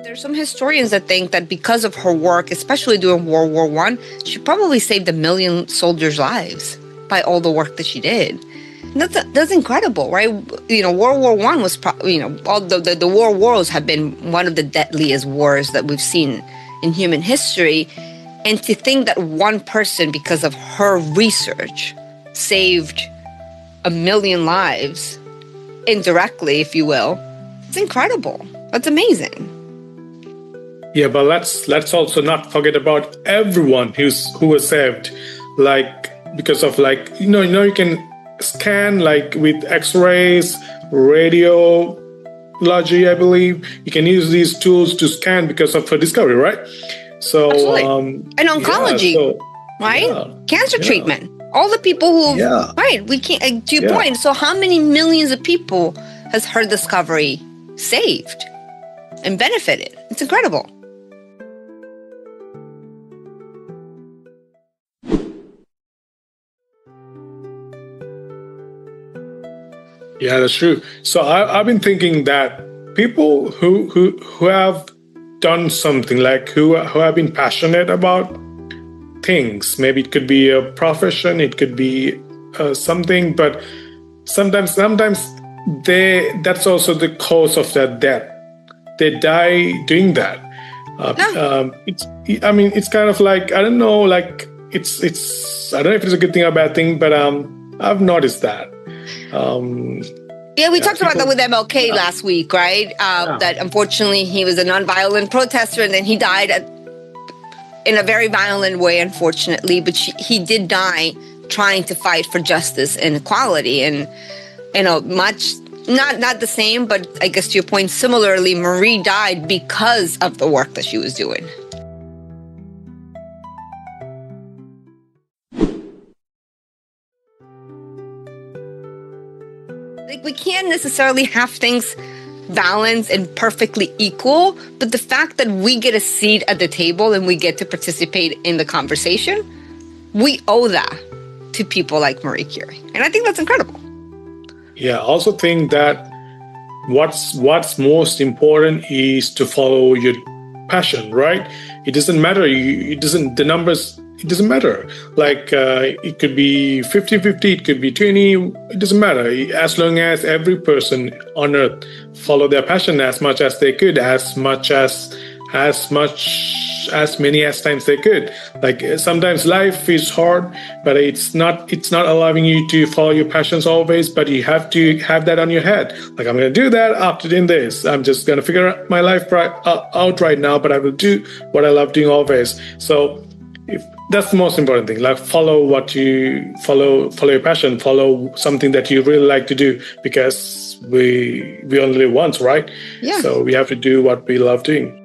There's some historians that think that because of her work, especially during World War I, she probably saved 1 million soldiers' lives by all the work that she did. And that's incredible, right? World War I was, all the war wars have been one of the deadliest wars that we've seen in human history. And to think that one person, because of her research, saved 1 million lives indirectly, if you will, it's incredible. That's amazing. Yeah, but let's also not forget about everyone who was saved, because of you can scan with X-rays, radiology, I believe. You can use these tools to scan because of her discovery, right? So and oncology, right? Yeah, cancer treatment. All the people who, right? We can't. To your point. So how many millions of people has her discovery saved and benefited? It's incredible. Yeah, that's true. So I've been thinking that people who have done something, who have been passionate about things, maybe it could be a profession, it could be something, but sometimes that's also the cause of their death. They die doing that. It's kind of I don't know, it's I don't know if it's a good thing or a bad thing, but I've noticed that. We talked about that with MLK last week, right? That unfortunately he was a nonviolent protester, and then he died in a very violent way, unfortunately. But he did die trying to fight for justice and equality, and much not the same, but I guess to your point, similarly, Marie died because of the work that she was doing. We can't necessarily have things balanced and perfectly equal, but the fact that we get a seat at the table and we get to participate in the conversation, we owe that to people like Marie Curie. And I think that's incredible. Yeah, I also think that what's most important is to follow your passion, right? It doesn't matter. It doesn't matter. It could be 50-50, it could be 20, it doesn't matter. As long as every person on earth follow their passion as much as they could, as many as times they could. Sometimes life is hard, but it's not allowing you to follow your passions always, but you have to have that on your head. I'm going to do that after doing this. I'm just going to figure out my life out right now, but I will do what I love doing always. So if that's the most important thing, follow your passion, follow something that you really like to do, because we only live once, right? Yeah. So we have to do what we love doing.